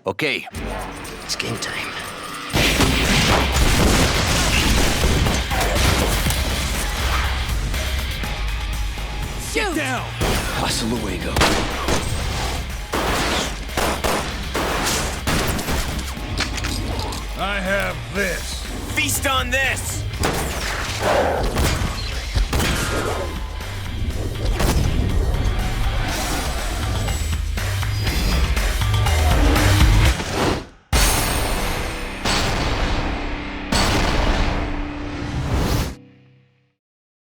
Okay, it's game time. Shoot! Get down! Hasta luego. I have this. Feast on this!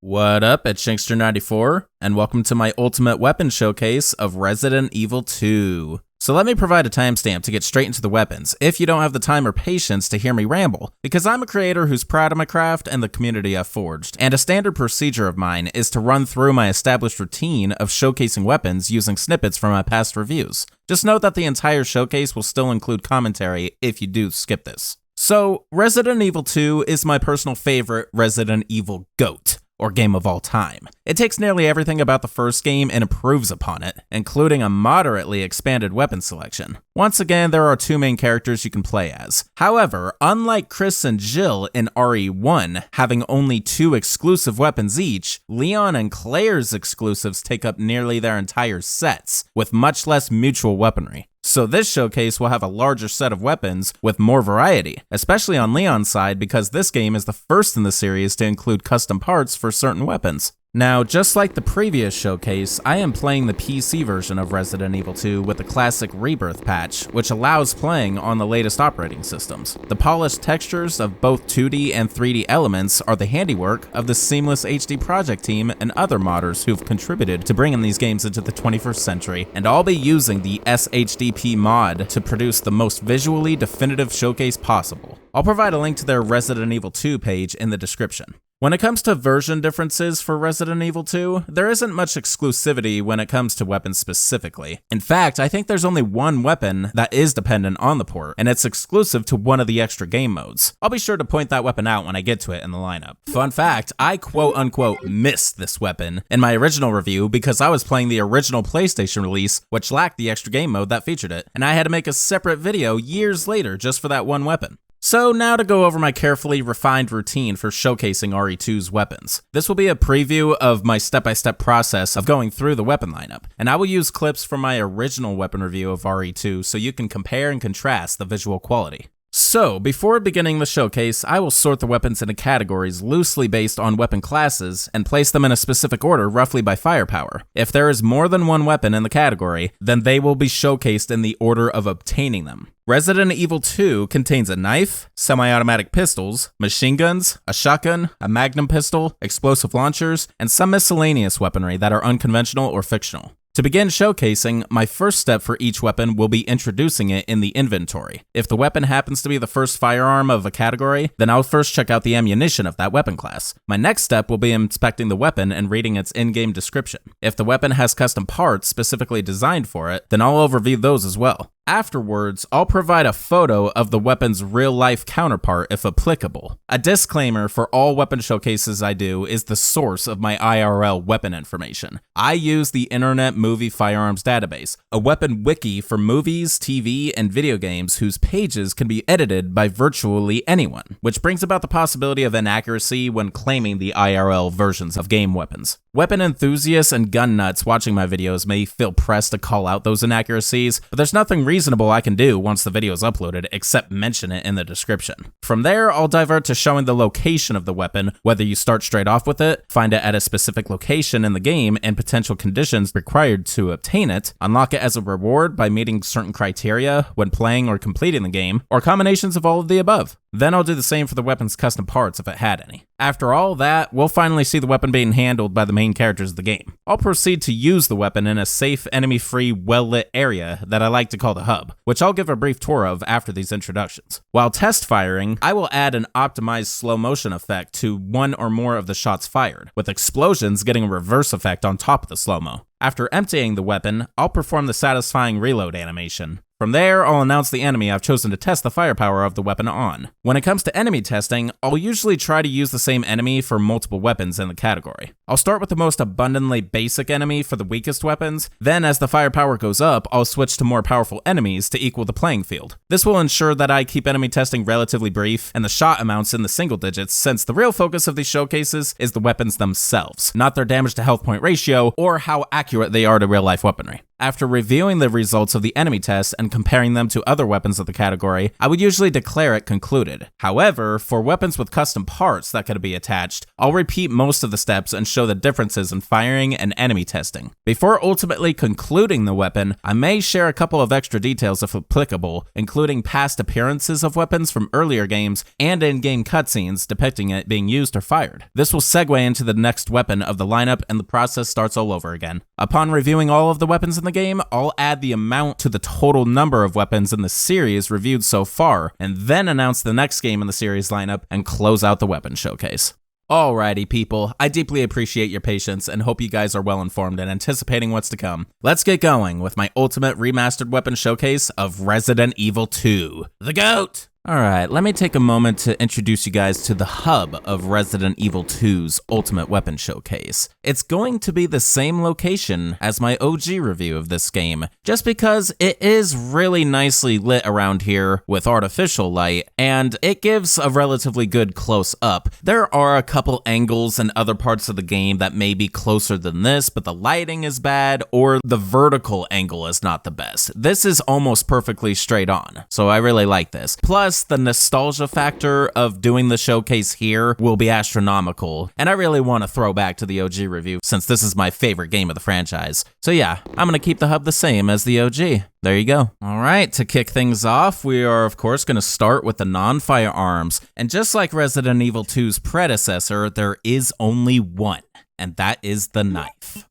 What up, it's Shankster94, and welcome to my ultimate weapon showcase of Resident Evil 2. So let me provide a timestamp to get straight into the weapons, if you don't have the time or patience to hear me ramble, because I'm a creator who's proud of my craft and the community I've forged, and a standard procedure of mine is to run through my established routine of showcasing weapons using snippets from my past reviews. Just note that the entire showcase will still include commentary if you do skip this. So, Resident Evil 2 is my personal favorite Resident Evil GOAT, or game of all time. It takes nearly everything about the first game and improves upon it, including a moderately expanded weapon selection. Once again, there are two main characters you can play as. However, unlike Chris and Jill in RE1 having only 2 exclusive weapons each, Leon and Claire's exclusives take up nearly their entire sets, with much less mutual weaponry. So this showcase will have a larger set of weapons with more variety, especially on Leon's side because this game is the first in the series to include custom parts for certain weapons. Now, just like the previous showcase, I am playing the PC version of Resident Evil 2 with the classic Rebirth patch, which allows playing on the latest operating systems. The polished textures of both 2D and 3D elements are the handiwork of the Seamless HD project team and other modders who've contributed to bringing these games into the 21st century, and I'll be using the SHDP mod to produce the most visually definitive showcase possible. I'll provide a link to their Resident Evil 2 page in the description. When it comes to version differences for Resident Evil 2, there isn't much exclusivity when it comes to weapons specifically. In fact, I think there's only one weapon that is dependent on the port, and it's exclusive to one of the extra game modes. I'll be sure to point that weapon out when I get to it in the lineup. Fun fact, I quote-unquote missed this weapon in my original review because I was playing the original PlayStation release, which lacked the extra game mode that featured it, and I had to make a separate video years later just for that one weapon. So now to go over my carefully refined routine for showcasing RE2's weapons. This will be a preview of my step-by-step process of going through the weapon lineup, and I will use clips from my original weapon review of RE2 so you can compare and contrast the visual quality. So, before beginning the showcase, I will sort the weapons into categories loosely based on weapon classes and place them in a specific order roughly by firepower. If there is more than one weapon in the category, then they will be showcased in the order of obtaining them. Resident Evil 2 contains a knife, semi-automatic pistols, machine guns, a shotgun, a magnum pistol, explosive launchers, and some miscellaneous weaponry that are unconventional or fictional. To begin showcasing, my first step for each weapon will be introducing it in the inventory. If the weapon happens to be the first firearm of a category, then I'll first check out the ammunition of that weapon class. My next step will be inspecting the weapon and reading its in-game description. If the weapon has custom parts specifically designed for it, then I'll overview those as well. Afterwards, I'll provide a photo of the weapon's real-life counterpart if applicable. A disclaimer for all weapon showcases I do is the source of my IRL weapon information. I use the Internet Movie Firearms Database, a weapon wiki for movies, TV, and video games whose pages can be edited by virtually anyone, which brings about the possibility of inaccuracy when claiming the IRL versions of game weapons. Weapon enthusiasts and gun nuts watching my videos may feel pressed to call out those inaccuracies, but there's nothing reasonable I can do once the video is uploaded except mention it in the description. From there, I'll divert to showing the location of the weapon, whether you start straight off with it, find it at a specific location in the game, and potential conditions required to obtain it, unlock it as a reward by meeting certain criteria when playing or completing the game, or combinations of all of the above. Then I'll do the same for the weapon's custom parts if it had any. After all that, we'll finally see the weapon being handled by the main characters of the game. I'll proceed to use the weapon in a safe, enemy-free, well-lit area that I like to call the hub, which I'll give a brief tour of after these introductions. While test firing, I will add an optimized slow motion effect to one or more of the shots fired, with explosions getting a reverse effect on top of the slow-mo. After emptying the weapon, I'll perform the satisfying reload animation. From there, I'll announce the enemy I've chosen to test the firepower of the weapon on. When it comes to enemy testing, I'll usually try to use the same enemy for multiple weapons in the category. I'll start with the most abundantly basic enemy for the weakest weapons, then as the firepower goes up, I'll switch to more powerful enemies to equal the playing field. This will ensure that I keep enemy testing relatively brief and the shot amounts in the single digits, since the real focus of these showcases is the weapons themselves, not their damage to health point ratio or how accurate they are to real life weaponry. After reviewing the results of the enemy test and comparing them to other weapons of the category, I would usually declare it concluded. However, for weapons with custom parts that could be attached, I'll repeat most of the steps and show the differences in firing and enemy testing. Before ultimately concluding the weapon, I may share a couple of extra details if applicable, including past appearances of weapons from earlier games and in-game cutscenes depicting it being used or fired. This will segue into the next weapon of the lineup and the process starts all over again. Upon reviewing all of the weapons in the game, I'll add the amount to the total number of weapons in the series reviewed so far, and then announce the next game in the series lineup and close out the weapon showcase. Alrighty people, I deeply appreciate your patience and hope you guys are well informed and anticipating what's to come. Let's get going with my ultimate remastered weapon showcase of Resident Evil 2. The GOAT! Alright, let me take a moment to introduce you guys to the hub of Resident Evil 2's Ultimate Weapon Showcase. It's going to be the same location as my OG review of this game, just because it is really nicely lit around here with artificial light, and it gives a relatively good close-up. There are a couple angles and other parts of the game that may be closer than this, but the lighting is bad, or the vertical angle is not the best. This is almost perfectly straight on, so I really like this. Plus, the nostalgia factor of doing the showcase here will be astronomical, and I really want to throw back to the OG review since this is my favorite game of the franchise. So yeah, I'm gonna keep the hub the same as the OG. There you go. Alright, to kick things off, we are of course gonna start with the non-firearms, and just like Resident Evil 2's predecessor, there is only one, and that is the knife.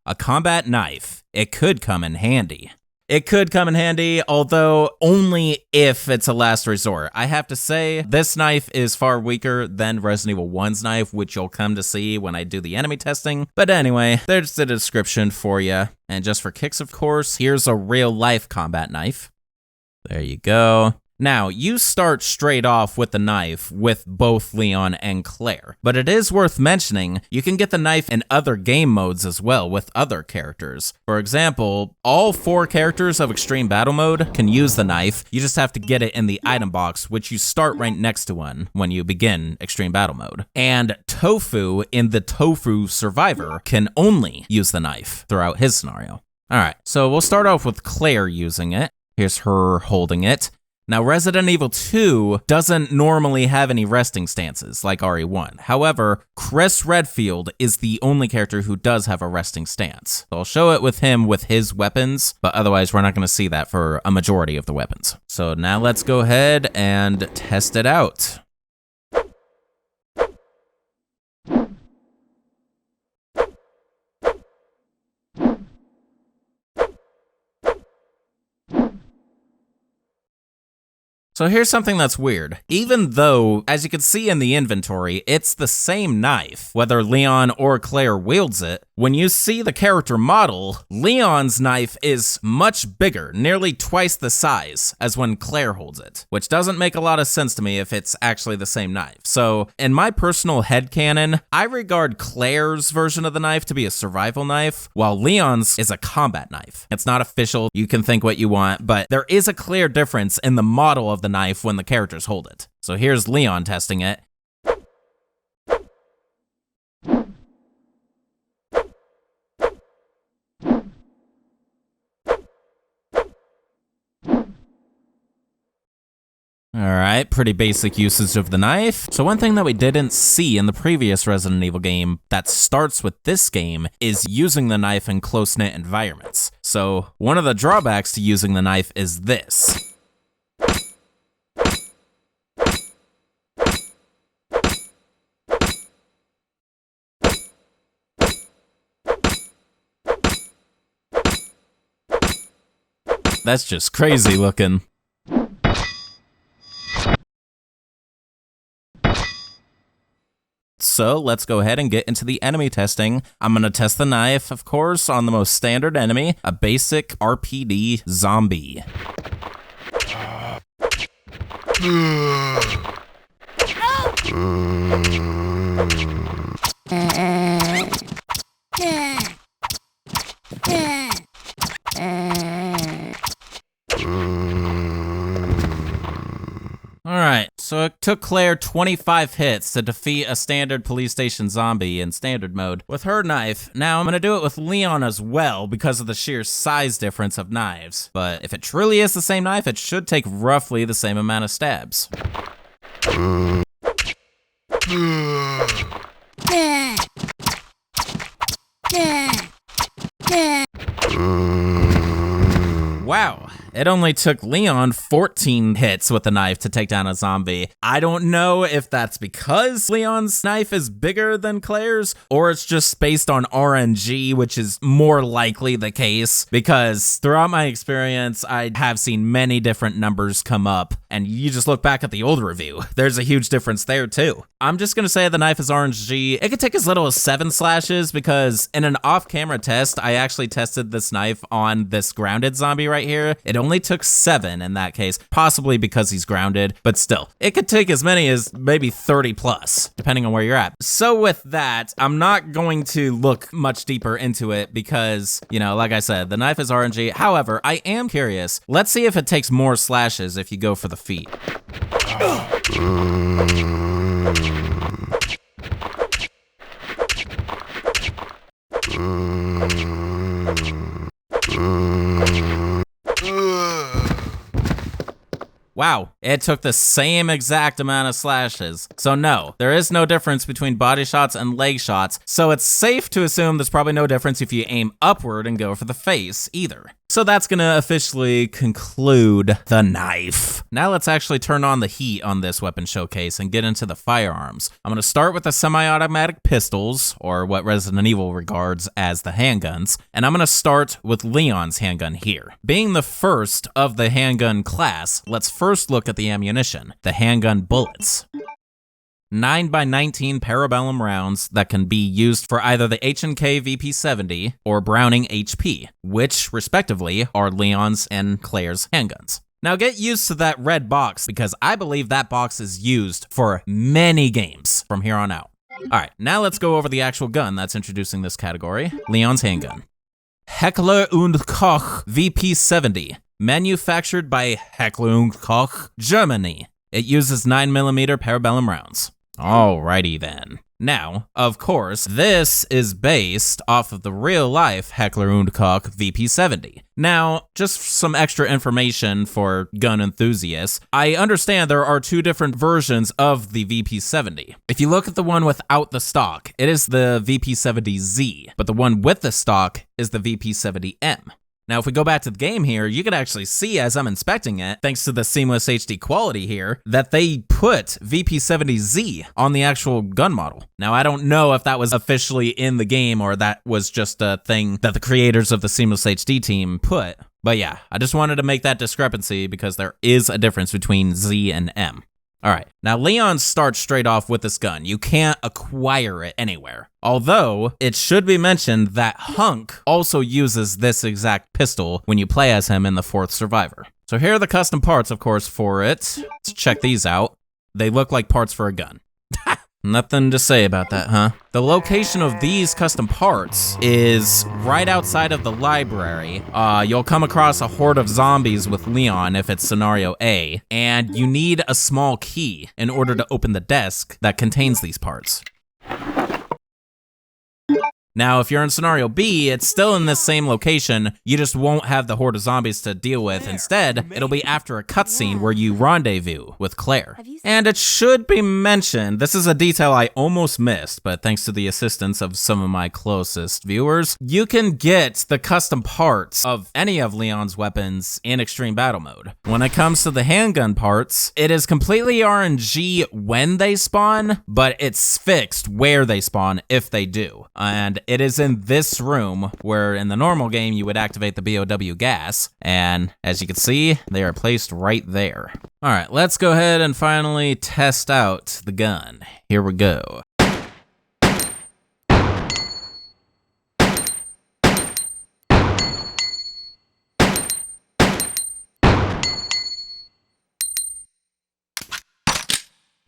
A combat knife. It could come in handy. It could come in handy, although only if it's a last resort. I have to say, this knife is far weaker than Resident Evil 1's knife, which you'll come to see when I do the enemy testing. But anyway, there's the description for you. And just for kicks, of course, here's a real-life combat knife. There you go. Now, you start straight off with the knife with both Leon and Claire, but it is worth mentioning you can get the knife in other game modes as well with other characters. For example, all 4 characters of Extreme Battle Mode can use the knife, you just have to get it in the item box, which you start right next to one when you begin Extreme Battle Mode. And Tofu in the Tofu Survivor can only use the knife throughout his scenario. Alright, so we'll start off with Claire using it. Here's her holding it. Now, Resident Evil 2 doesn't normally have any resting stances like RE1. However, Chris Redfield is the only character who does have a resting stance. So I'll show it with him with his weapons, but otherwise we're not going to see that for a majority of the weapons. So now let's go ahead and test it out. So here's something that's weird. Even though, as you can see in the inventory, it's the same knife, whether Leon or Claire wields it, when you see the character model, Leon's knife is much bigger, nearly twice the size as when Claire holds it, which doesn't make a lot of sense to me if it's actually the same knife. So, in my personal headcanon, I regard Claire's version of the knife to be a survival knife, while Leon's is a combat knife. It's not official, you can think what you want, but there is a clear difference in the model of the knife when the characters hold it. So here's Leon testing it. Alright, pretty basic usage of the knife. So one thing that we didn't see in the previous Resident Evil game that starts with this game is using the knife in close-knit environments. So one of the drawbacks to using the knife is this. That's just crazy looking. So let's go ahead and get into the enemy testing. I'm gonna test the knife, of course, on the most standard enemy, a basic RPD zombie. Alright, so it took Claire 25 hits to defeat a standard police station zombie in standard mode with her knife. Now I'm gonna do it with Leon as well because of the sheer size difference of knives. But if it truly is the same knife, it should take roughly the same amount of stabs. Wow, it only took Leon 14 hits with the knife to take down a zombie. I don't know if that's because Leon's knife is bigger than Claire's, or it's just based on RNG, which is more likely the case, because throughout my experience, I have seen many different numbers come up, and you just look back at the old review. There's a huge difference there too. I'm just gonna say the knife is RNG. It could take as little as 7 slashes, because in an off-camera test, I actually tested this knife on this grounded zombie right here. It only took 7 in that case, possibly because he's grounded, but still, it could take as many as maybe 30 plus, depending on where you're at. So with that, I'm not going to look much deeper into it because, you know, like I said, the knife is RNG. However, I am curious. Let's see if it takes more slashes if you go for the feet. Wow, it took the same exact amount of slashes. So no, there is no difference between body shots and leg shots, so it's safe to assume there's probably no difference if you aim upward and go for the face either. So that's gonna officially conclude the knife. Now let's actually turn on the heat on this weapon showcase and get into the firearms. I'm gonna start with the semi-automatic pistols, or what Resident Evil regards as the handguns, and I'm gonna start with Leon's handgun here. Being the first of the handgun class, let's first look at the ammunition, the handgun bullets. 9x19 parabellum rounds that can be used for either the H&K VP70 or Browning HP, which respectively are Leon's and Claire's handguns. Now get used to that red box because I believe that box is used for many games from here on out. Alright, now let's go over the actual gun that's introducing this category, Leon's handgun. Heckler und Koch VP70, manufactured by Heckler und Koch, Germany. It uses 9mm parabellum rounds. Alrighty then. Now, of course, this is based off of the real-life Heckler und Koch VP70. Now, just some extra information for gun enthusiasts. I understand there are 2 different versions of the VP70. If you look at the one without the stock, it is the VP70Z, but the one with the stock is the VP70M. Now, if we go back to the game here, you can actually see as I'm inspecting it, thanks to the seamless HD quality here, that they put VP70Z on the actual gun model. Now, I don't know if that was officially in the game or that was just a thing that the creators of the seamless HD team put. But yeah, I just wanted to make that discrepancy because there is a difference between Z and M. Alright, now Leon starts straight off with this gun. You can't acquire it anywhere. Although, it should be mentioned that Hunk also uses this exact pistol when you play as him in the 4th Survivor. So here are the custom parts, of course, for it. Let's check these out. They look like parts for a gun. Nothing to say about that, huh? The location of these custom parts is right outside of the library. You'll come across a horde of zombies with Leon if it's scenario A, and you need a small key in order to open the desk that contains these parts. Now, if you're in scenario B, it's still in this same location, you just won't have the horde of zombies to deal with. Instead, it'll be after a cutscene where you rendezvous with Claire. And it should be mentioned, this is a detail I almost missed, but thanks to the assistance of some of my closest viewers, you can get the custom parts of any of Leon's weapons in extreme battle mode. When it comes to the handgun parts, it is completely RNG when they spawn, but it's fixed where they spawn if they do. And it is in this room where in the normal game you would activate the BOW gas, and as you can see, they are placed right there. All right, let's go ahead and finally test out the gun. Here we go.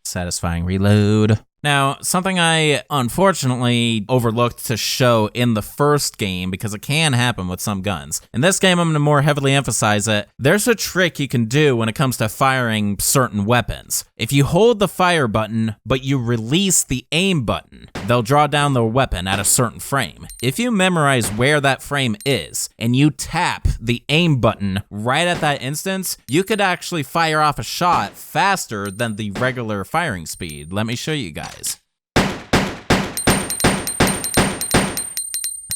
Satisfying reload. Now, something I unfortunately overlooked to show in the first game, because it can happen with some guns. In this game, I'm going to more heavily emphasize it. There's a trick you can do when it comes to firing certain weapons. If you hold the fire button, but you release the aim button, they'll draw down the weapon at a certain frame. If you memorize where that frame is, and you tap the aim button right at that instance, you could actually fire off a shot faster than the regular firing speed. Let me show you guys.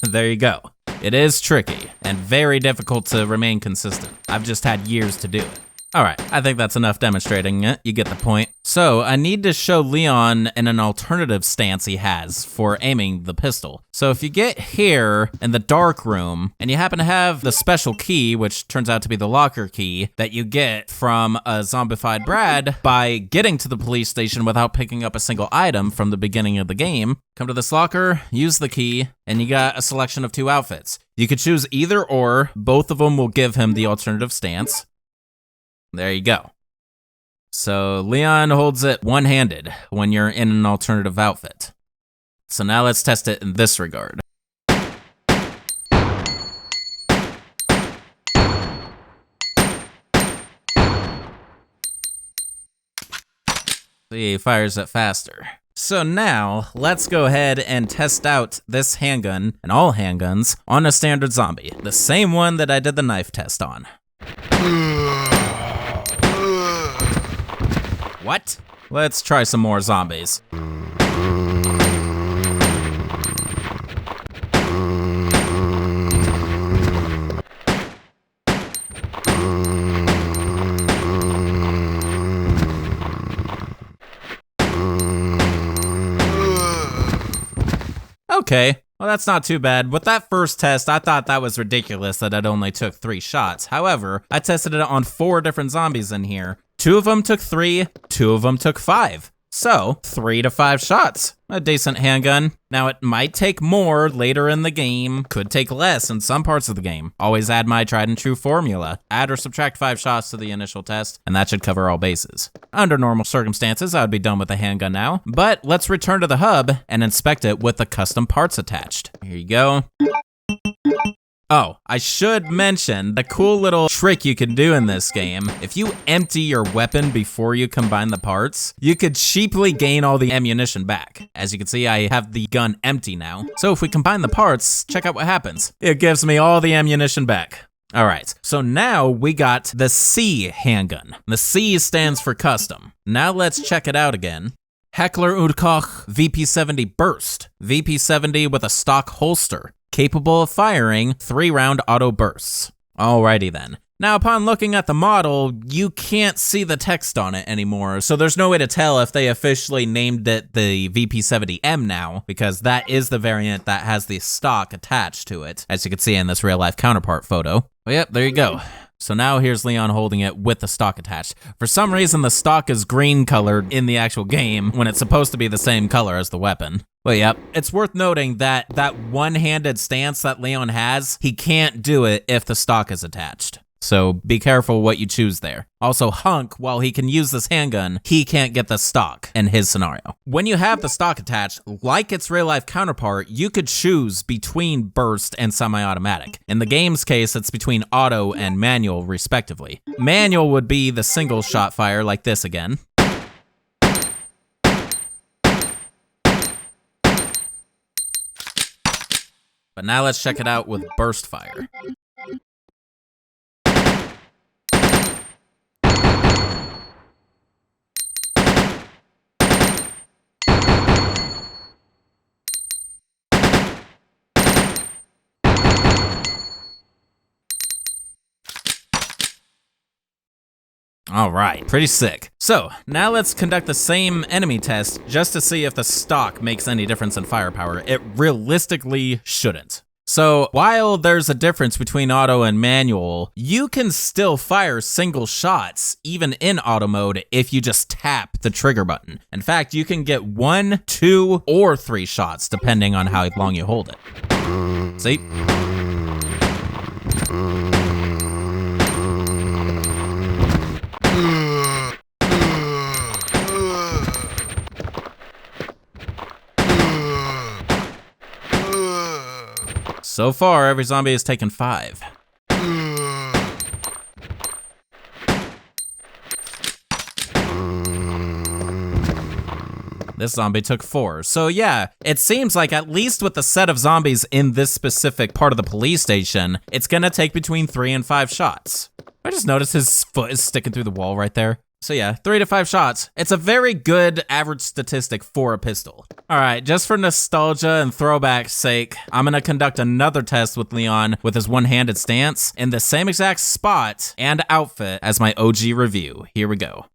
There you go. It is tricky and very difficult to remain consistent. I've just had years to do it. All right, I think that's enough demonstrating it. You get the point. So I need to show Leon in an alternative stance he has for aiming the pistol. So if you get here in the dark room and you happen to have the special key, which turns out to be the locker key that you get from a zombified Brad by getting to the police station without picking up a single item from the beginning of the game, come to this locker, use the key, and you got a selection of 2 outfits. You could choose either or. Both of them will give him the alternative stance. There you go. So Leon holds it one-handed when you're in an alternative outfit. So now let's test it in this regard. See, he fires it faster. So now, let's go ahead and test out this handgun, and all handguns, on a standard zombie. The same one that I did the knife test on. What? Let's try some more zombies. Okay, well that's not too bad. With that first test, I thought that was ridiculous that it only took 3 shots. However, I tested it on 4 different zombies in here. 2 of them took 3, 2 of them took 5. So, 3 to 5 shots. A decent handgun. Now, it might take more later in the game, could take less in some parts of the game. Always add my tried and true formula. Add or subtract 5 shots to the initial test, and that should cover all bases. Under normal circumstances, I would be done with the handgun now, but let's return to the hub and inspect it with the custom parts attached. Here you go. Oh, I should mention the cool little trick you can do in this game. If you empty your weapon before you combine the parts, you could cheaply gain all the ammunition back. As you can see, I have the gun empty now. So if we combine the parts, check out what happens. It gives me all the ammunition back. All right, so now we got the C handgun. The C stands for custom. Now let's check it out again. Heckler und Koch VP70 Burst. VP70 with a stock holster, capable of firing 3-round auto bursts. Alrighty then. Now, upon looking at the model, you can't see the text on it anymore, so there's no way to tell if they officially named it the VP70M now, because that is the variant that has the stock attached to it, as you can see in this real-life counterpart photo. Well, yep, there you go. So now here's Leon holding it with the stock attached. For some reason, the stock is green colored in the actual game when it's supposed to be the same color as the weapon. Well, yep. It's worth noting that that one-handed stance that Leon has, he can't do it if the stock is attached. So be careful what you choose there. Also, Hunk, while he can use this handgun, he can't get the stock in his scenario. When you have the stock attached, like its real-life counterpart, you could choose between burst and semi-automatic. In the game's case, it's between auto and manual, respectively. Manual would be the single shot fire like this again. But now let's check it out with burst fire. All right, pretty sick. So now let's conduct the same enemy test just to see if the stock makes any difference in firepower. It realistically shouldn't. So while there's a difference between auto and manual, you can still fire single shots even in auto mode if you just tap the trigger button. In fact, you can get 1, 2, or 3 shots depending on how long you hold it. See? So far, every zombie has taken 5. This zombie took 4. So yeah, it seems like at least with the set of zombies in this specific part of the police station, it's gonna take between 3 and 5 shots. I just noticed his foot is sticking through the wall right there. So yeah, 3 to 5 shots. It's a very good average statistic for a pistol. All right, just for nostalgia and throwback's sake, I'm gonna conduct another test with Leon with his one-handed stance in the same exact spot and outfit as my OG review. Here we go.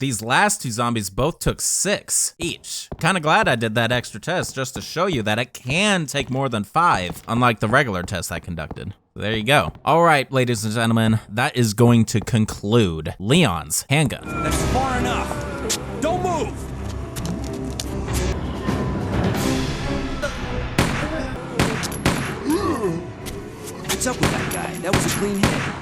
These last 2 zombies both took 6 each. Kinda glad I did that extra test just to show you that it can take more than 5, unlike the regular test I conducted. There you go. All right, ladies and gentlemen, that is going to conclude Leon's handgun. That's far enough. Don't move. What's up with that guy? That was a clean hit.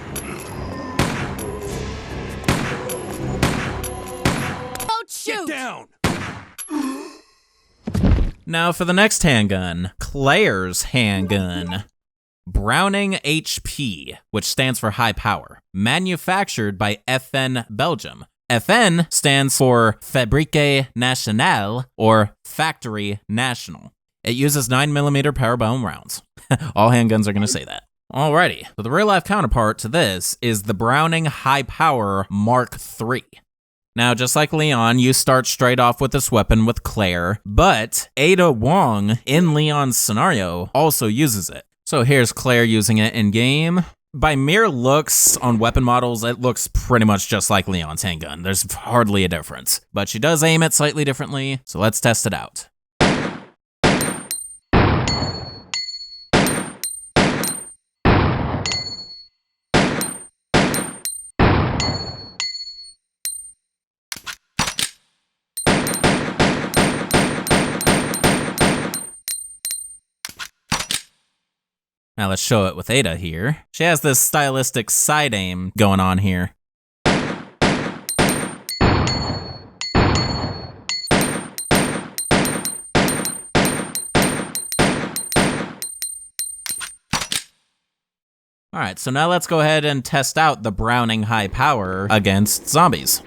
Get down. Now for the next handgun, Claire's handgun. Browning HP, which stands for high power. Manufactured by FN Belgium. FN stands for Fabrique Nationale, or Factory National. It uses 9mm parabellum rounds. All handguns are gonna say that. Alrighty, so the real life counterpart to this is the Browning High Power Mark III. Now, just like Leon, you start straight off with this weapon with Claire, but Ada Wong in Leon's scenario also uses it. So here's Claire using it in game. By mere looks on weapon models, it looks pretty much just like Leon's handgun. There's hardly a difference, but she does aim it slightly differently, so let's test it out. Now let's show it with Ada here. She has this stylistic side aim going on here. Alright, so now let's go ahead and test out the Browning High Power against zombies.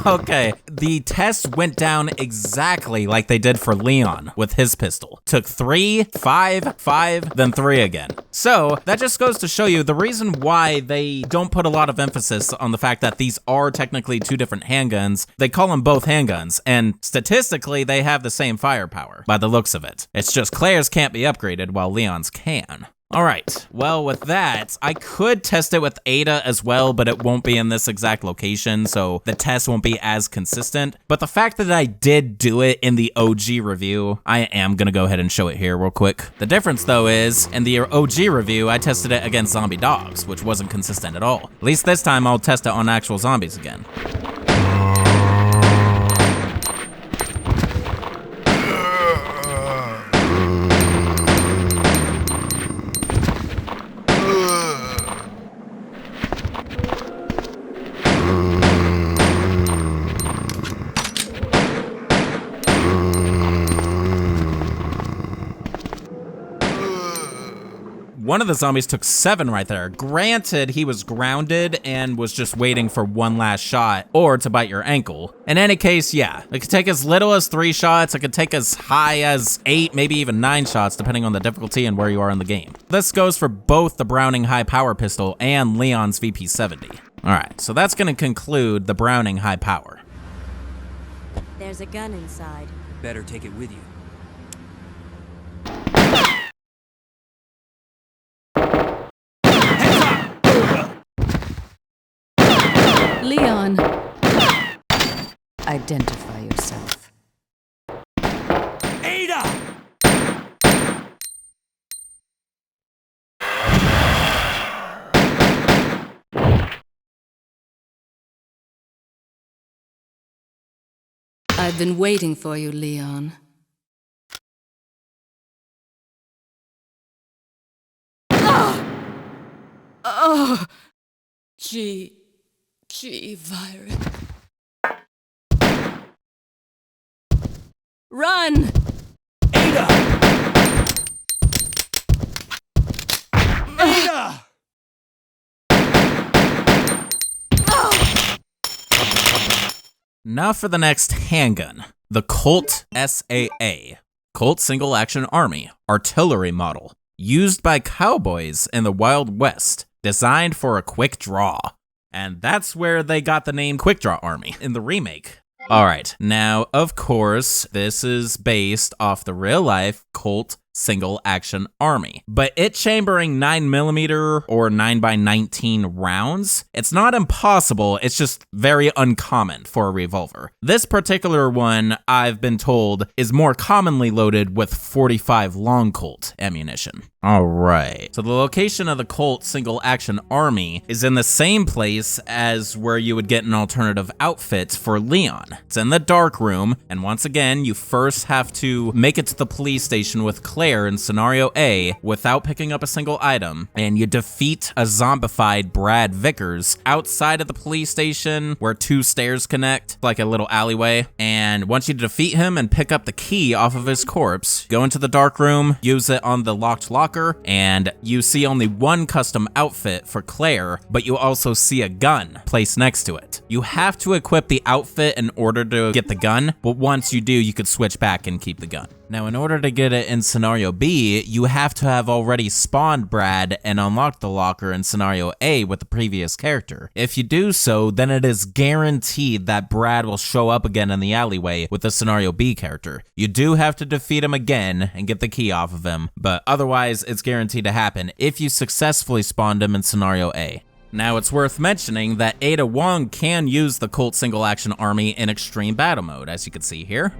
Okay, the test went down exactly like they did for Leon with his pistol. Took 3, 5, 5, then 3 again. So that just goes to show you the reason why they don't put a lot of emphasis on the fact that these are technically 2 different handguns. They call them both handguns, and statistically they have the same firepower by the looks of it. It's just Claire's can't be upgraded while Leon's can. All right, well with that, I could test it with Ada as well, but it won't be in this exact location, so the test won't be as consistent. But the fact that I did do it in the OG review, I am gonna go ahead and show it here real quick. The difference though is, in the OG review, I tested it against zombie dogs, which wasn't consistent at all. At least this time I'll test it on actual zombies again. One of the zombies took 7 right there. Granted, he was grounded and was just waiting for one last shot or to bite your ankle. In any case, yeah, it could take as little as 3 shots. It could take as high as 8, maybe even 9 shots, depending on the difficulty and where you are in the game. This goes for both the Browning High Power pistol and Leon's VP70. All right, so that's gonna conclude the Browning High Power. There's a gun inside. Better take it with you. Leon. Identify yourself. Ada! I've been waiting for you, Leon. Oh! G virus. Run! Ada! Ada! Now for the next handgun, the Colt S.A.A. Colt Single Action Army artillery model, used by cowboys in the Wild West, designed for a quick draw. And that's where they got the name Quick Draw Army in the remake. Alright, now of course, this is based off the real-life Colt Single Action Army, but it chambering 9mm or 9x19 rounds, it's not impossible, it's just very uncommon for a revolver. This particular one, I've been told, is more commonly loaded with 45 long Colt ammunition. Alright, so the location of the Colt Single Action Army is in the same place as where you would get an alternative outfit for Leon. It's in the dark room, and once again, you first have to make it to the police station with Claire in scenario A without picking up a single item, and you defeat a zombified Brad Vickers outside of the police station where two stairs connect, like a little alleyway. And once you defeat him and pick up the key off of his corpse, go into the dark room, use it on the locked locker, and you see only one custom outfit for Claire, but you also see a gun placed next to it. You have to equip the outfit in order to get the gun, but once you do, you could switch back and keep the gun. Now, in order to get it in scenario B, you have to have already spawned Brad and unlocked the locker in scenario A with the previous character. If you do so, then it is guaranteed that Brad will show up again in the alleyway with the scenario B character. You do have to defeat him again and get the key off of him, but otherwise it's guaranteed to happen if you successfully spawned him in scenario A. Now, it's worth mentioning that Ada Wong can use the Colt Single Action Army in extreme battle mode, as you can see here.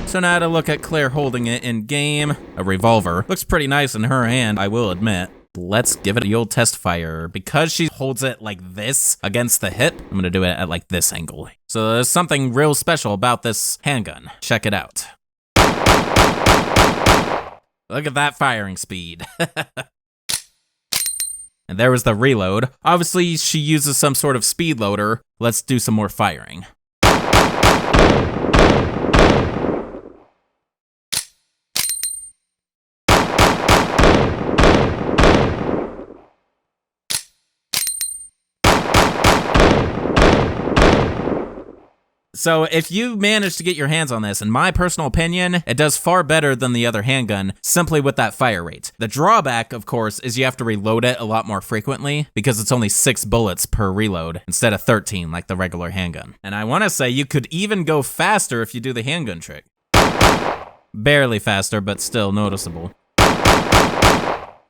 So now to look at Claire holding it in game. A revolver. Looks pretty nice in her hand, I will admit. Let's give it the old test fire. Because she holds it like this against the hip, I'm gonna do it at like this angle. So there's something real special about this handgun. Check it out. Look at that firing speed. And there was the reload. Obviously, she uses some sort of speed loader. Let's do some more firing. So if you manage to get your hands on this, in my personal opinion, it does far better than the other handgun, simply with that fire rate. The drawback, of course, is you have to reload it a lot more frequently because it's only 6 bullets per reload instead of 13 like the regular handgun. And I want to say you could even go faster if you do the handgun trick. Barely faster, but still noticeable.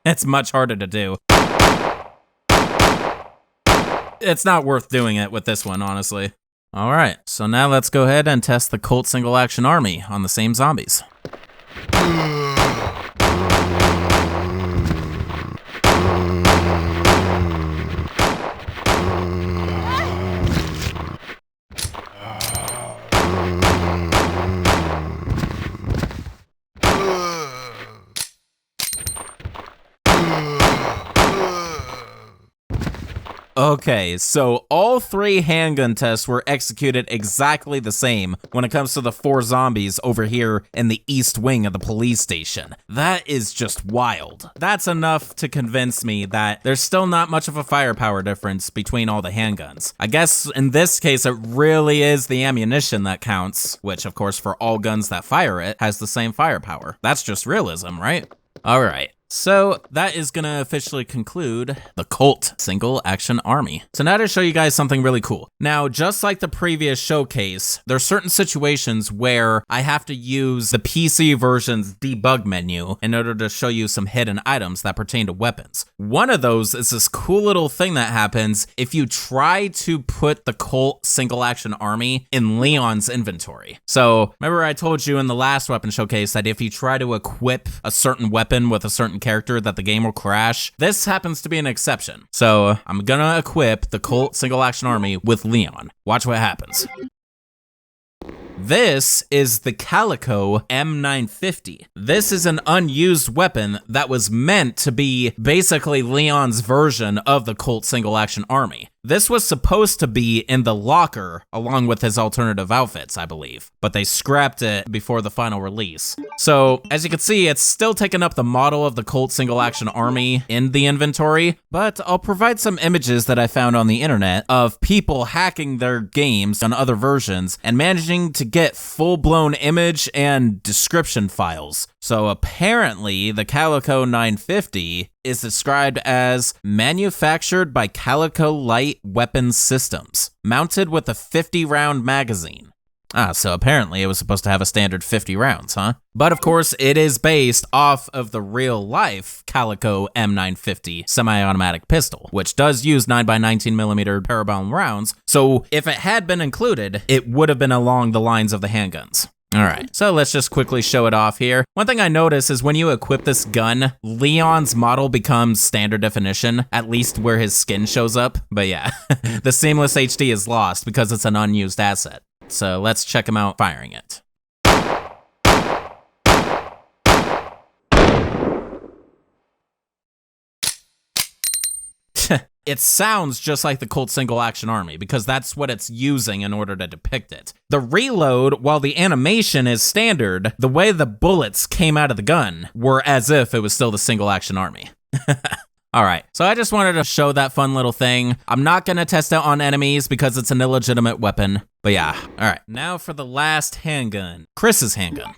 It's much harder to do. It's not worth doing it with this one, honestly. Alright, so now let's go ahead and test the Colt Single Action Army on the same zombies. Okay, so all 3 handgun tests were executed exactly the same when it comes to the 4 zombies over here in the east wing of the police station. That is just wild. That's enough to convince me that there's still not much of a firepower difference between all the handguns. I guess in this case it really is the ammunition that counts, which of course for all guns that fire it has the same firepower. That's just realism, right? Alright, So that is gonna officially conclude the Colt Single Action Army. So now to show you guys something really cool. Now, just like the previous showcase, there are certain situations where I have to use the PC version's debug menu in order to show you some hidden items that pertain to weapons. One of those is this cool little thing that happens if you try to put the Colt Single Action Army in Leon's inventory. So remember I told you in the last weapon showcase that if you try to equip a certain weapon with a certain character that the game will crash. This happens to be an exception. So I'm gonna equip the Colt Single Action Army with Leon. Watch what happens. This is the Calico M950. This is an unused weapon that was meant to be basically Leon's version of the Colt Single Action Army. This was supposed to be in the locker along with his alternative outfits, I believe, but they scrapped it before the final release. So as you can see, it's still taking up the model of the Colt Single Action Army in the inventory, but I'll provide some images that I found on the internet of people hacking their games on other versions and managing to get full-blown image and description files. So apparently the Calico 950 is described as manufactured by Calico Light Weapon Systems, mounted with a 50-round magazine. So apparently it was supposed to have a standard 50 rounds, huh? But of course, it is based off of the real-life Calico M950 semi-automatic pistol, which does use 9x19mm parabellum rounds, so if it had been included, it would have been along the lines of the handguns. Alright, so let's just quickly show it off here. One thing I notice is when you equip this gun, Leon's model becomes standard definition, at least where his skin shows up. But yeah, the seamless HD is lost because it's an unused asset. So let's check him out firing it. It sounds just like the Colt Single Action Army because that's what it's using in order to depict it. The reload, while the animation is standard, the way the bullets came out of the gun were as if it was still the Single Action Army. Alright, so I just wanted to show that fun little thing. I'm not gonna test it on enemies because it's an illegitimate weapon, but yeah. Alright, now for the last handgun. Chris's handgun.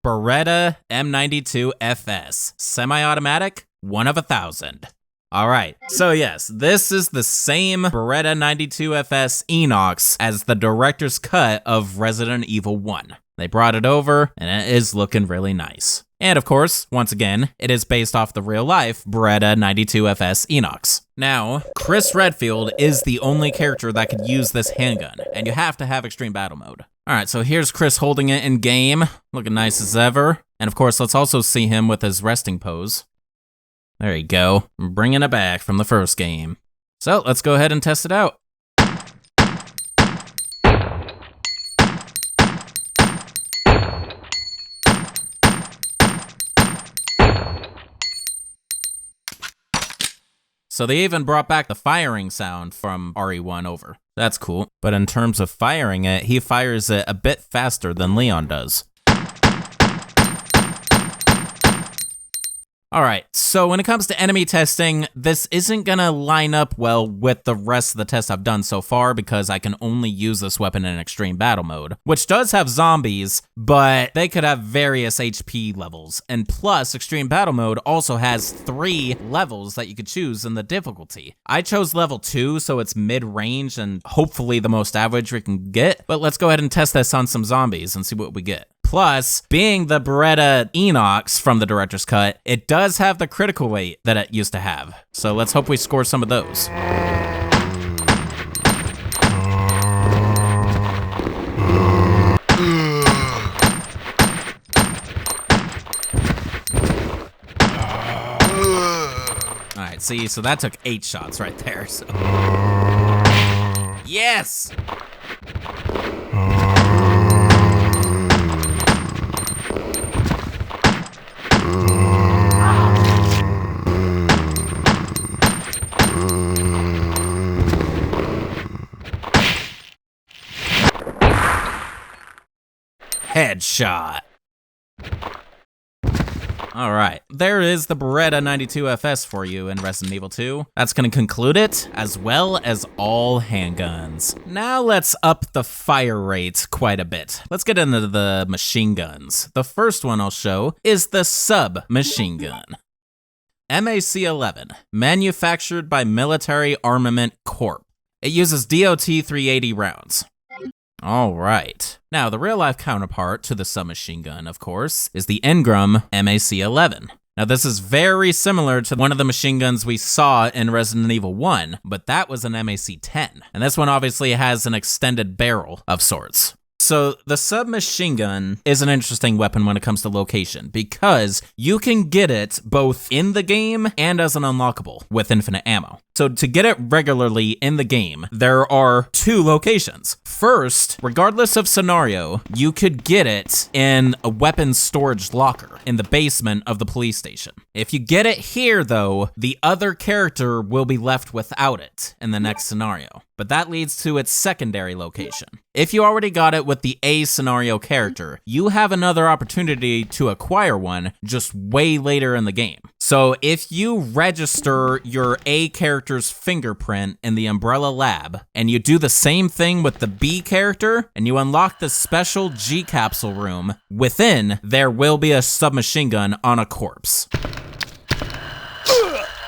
Beretta M92FS. Semi-automatic, 1 of 1,000. Alright, so yes, this is the same Beretta 92FS Inox as the director's cut of Resident Evil 1. They brought it over, and it is looking really nice. And of course, once again, it is based off the real-life Beretta 92FS Inox. Now, Chris Redfield is the only character that could use this handgun, and you have to have extreme battle mode. Alright, so here's Chris holding it in game, looking nice as ever. And of course, let's also see him with his resting pose. There you go, bringing it back from the first game. So let's go ahead and test it out. So they even brought back the firing sound from RE1 over. That's cool. But in terms of firing it, he fires it a bit faster than Leon does. Alright, so when it comes to enemy testing, this isn't gonna line up well with the rest of the tests I've done so far because I can only use this weapon in extreme battle mode, which does have zombies, but they could have various HP levels. And plus, extreme battle mode also has 3 levels that you could choose in the difficulty. I chose level 2, so it's mid-range and hopefully the most average we can get, but let's go ahead and test this on some zombies and see what we get. Plus, being the Beretta Inox from the director's cut, it does have the critical weight that it used to have. So let's hope we score some of those. Alright, see, so that took 8 shots right there, so. Yes! Headshot. Alright, there is the Beretta M92FS for you in Resident Evil 2. That's gonna conclude it, as well as all handguns. Now let's up the fire rate quite a bit. Let's get into the machine guns. The first one I'll show is the submachine gun. MAC-11, manufactured by Military Armament Corp. It uses DOT-380 rounds. Alright. Now, the real-life counterpart to the submachine gun, of course, is the Ingram MAC-11. Now, this is very similar to one of the machine guns we saw in Resident Evil 1, but that was an MAC-10. And this one obviously has an extended barrel of sorts. So the submachine gun is an interesting weapon when it comes to location, because you can get it both in the game and as an unlockable with infinite ammo. So to get it regularly in the game, there are two locations. First, regardless of scenario, you could get it in a weapons storage locker in the basement of the police station. If you get it here though, the other character will be left without it in the next scenario. But that leads to its secondary location. If you already got it with the A scenario character, you have another opportunity to acquire one just way later in the game. So if you register your A character's fingerprint in the Umbrella Lab, and you do the same thing with the B character, and you unlock the special G capsule room, within there will be a submachine gun on a corpse.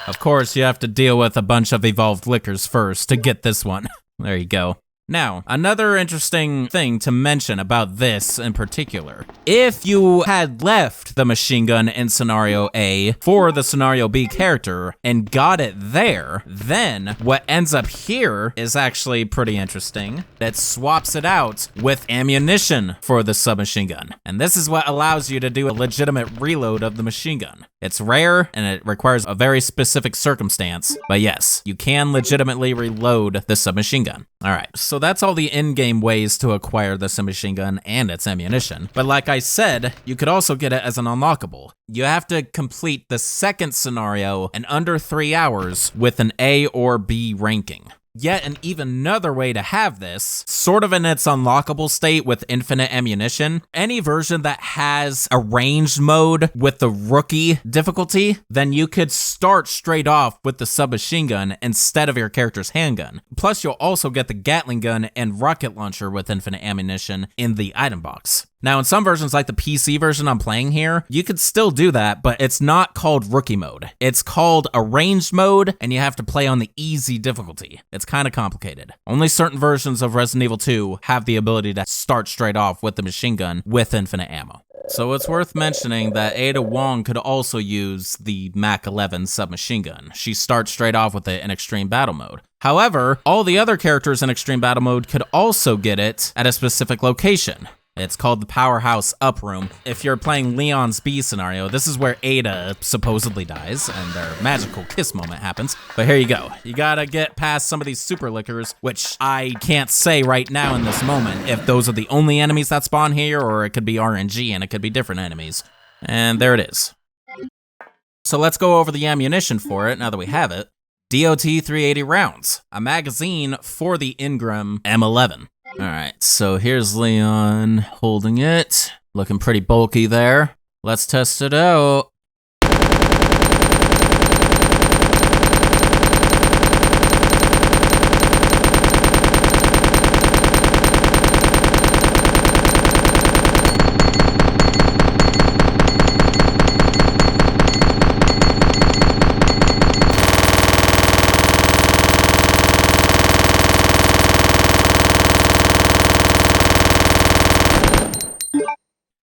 Of course, you have to deal with a bunch of evolved lickers first to get this one. There you go. Now, another interesting thing to mention about this in particular. If you had left the machine gun in scenario A for the scenario B character and got it there, then what ends up here is actually pretty interesting. That swaps it out with ammunition for the submachine gun. And this is what allows you to do a legitimate reload of the machine gun. It's rare and it requires a very specific circumstance, but yes, you can legitimately reload the submachine gun. All right, so that's all the in-game ways to acquire the submachine gun and its ammunition. But like I said, you could also get it as an unlockable. You have to complete the second scenario in under 3 hours with an A or B ranking. Yet an even another way to have this, sort of in its unlockable state with infinite ammunition, any version that has a ranged mode with the rookie difficulty, then you could start straight off with the submachine gun instead of your character's handgun. Plus you'll also get the Gatling gun and rocket launcher with infinite ammunition in the item box. Now, in some versions, like the PC version I'm playing here, you could still do that, but it's not called rookie mode. It's called arranged mode, and you have to play on the easy difficulty. It's kind of complicated. Only certain versions of Resident Evil 2 have the ability to start straight off with the machine gun with infinite ammo. So it's worth mentioning that Ada Wong could also use the MAC-11 submachine gun. She starts straight off with it in Extreme Battle Mode. However, all the other characters in Extreme Battle Mode could also get it at a specific location. It's called the Powerhouse Up Room. If you're playing Leon's B scenario, this is where Ada supposedly dies and their magical kiss moment happens. But here you go. You gotta get past some of these super lickers, which I can't say right now in this moment if those are the only enemies that spawn here, or it could be RNG and it could be different enemies. And there it is. So let's go over the ammunition for it now that we have it. DOT-380 rounds, a magazine for the Ingram M11. All right, so here's Leon holding it, looking pretty bulky there. Let's test it out.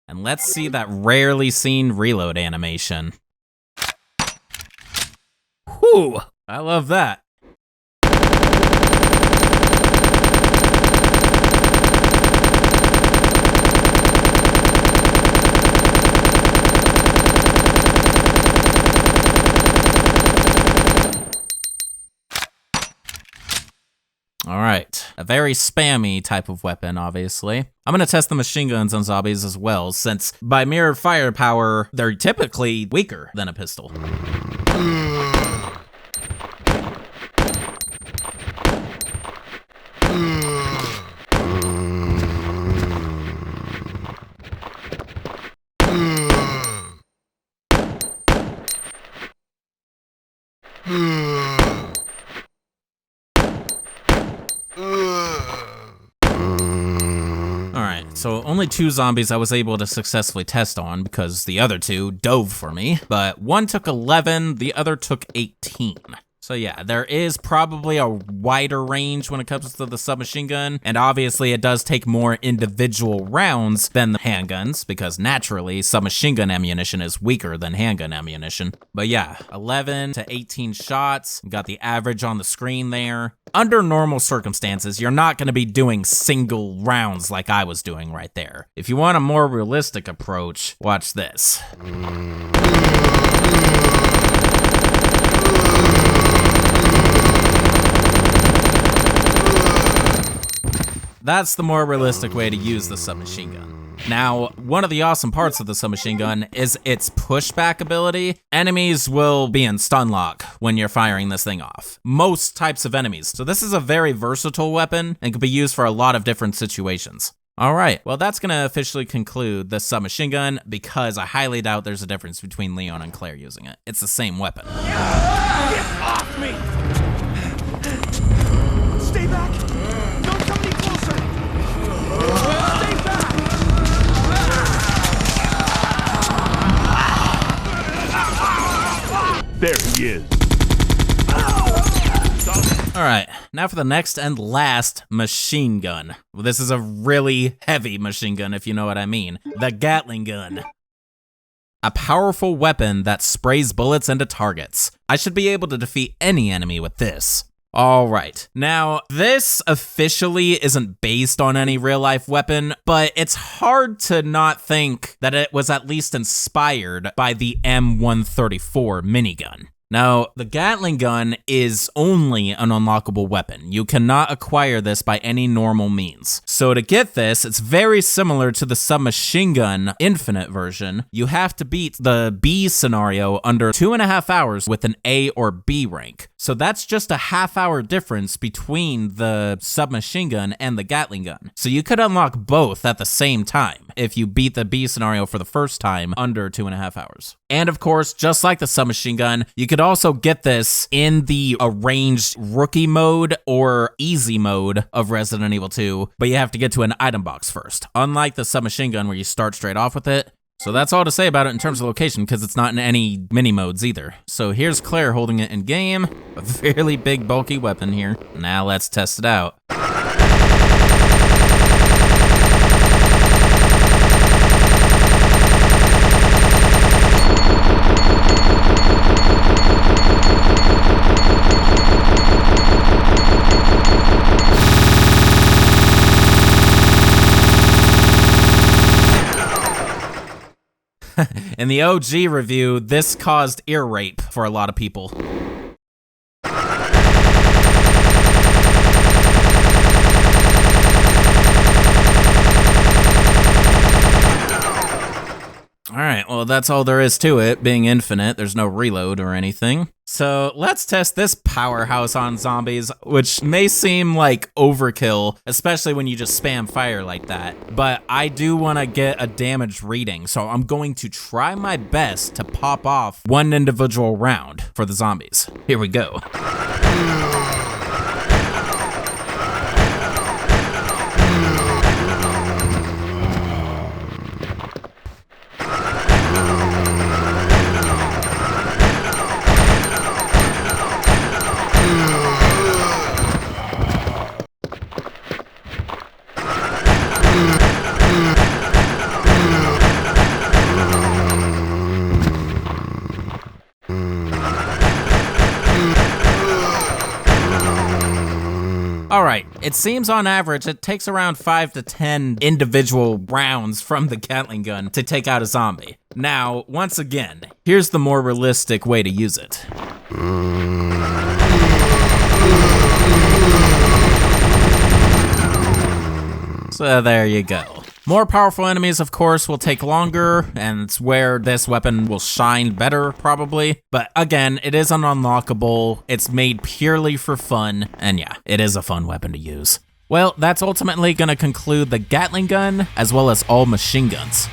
And let's see that rarely seen reload animation. Whew, I love that. All right, a very spammy type of weapon, obviously. I'm gonna test the machine guns on zombies as well, since by mere firepower, they're typically weaker than a pistol. Alright, so only 2 zombies I was able to successfully test on because the other 2 dove for me, but one took 11, the other took 18. So yeah, there is probably a wider range when it comes to the submachine gun, and obviously it does take more individual rounds than the handguns, because naturally, submachine gun ammunition is weaker than handgun ammunition. But yeah, 11 to 18 shots, got the average on the screen there. Under normal circumstances, you're not gonna be doing single rounds like I was doing right there. If you want a more realistic approach, watch this. That's the more realistic way to use the submachine gun. Now, one of the awesome parts of the submachine gun is its pushback ability. Enemies will be in stun lock when you're firing this thing off. Most types of enemies. So this is a very versatile weapon and can be used for a lot of different situations. All right, well that's gonna officially conclude the submachine gun because I highly doubt there's a difference between Leon and Claire using it. It's the same weapon. Get off me! Stay back! Don't come any closer! Stay back! There he is. All right, now for the next and last machine gun. Well, this is a really heavy machine gun, if you know what I mean. The Gatling Gun. A powerful weapon that sprays bullets into targets. I should be able to defeat any enemy with this. All right, now this officially isn't based on any real-life weapon, but it's hard to not think that it was at least inspired by the M134 minigun. Now, the Gatling gun is only an unlockable weapon. You cannot acquire this by any normal means. So to get this, it's very similar to the submachine gun infinite version. You have to beat the B scenario under 2.5 hours with an A or B rank. So that's just a half-hour difference between the submachine gun and the Gatling gun. So you could unlock both at the same time if you beat the B scenario for the first time under 2.5 hours. And of course, just like the submachine gun, you could also get this in the arranged rookie mode or easy mode of Resident Evil 2, but you have to get to an item box first, unlike the submachine gun where you start straight off with it. So that's all to say about it in terms of location, because it's not in any mini modes either. So here's Claire holding it in game, a fairly big bulky weapon here. Now let's test it out. In the OG review, this caused ear rape for a lot of people. Alright, well that's all there is to it, being infinite, there's no reload or anything. So let's test this powerhouse on zombies, which may seem like overkill, especially when you just spam fire like that, but I do want to get a damage reading, so I'm going to try my best to pop off one individual round for the zombies. Here we go. Alright, it seems on average it takes around 5 to 10 individual rounds from the Gatling gun to take out a zombie. Now, once again, here's the more realistic way to use it. So there you go. More powerful enemies, of course, will take longer, and it's where this weapon will shine better, probably. But again, it is an unlockable, it's made purely for fun, and yeah, it is a fun weapon to use. Well, that's ultimately gonna conclude the Gatling gun, as well as all machine guns.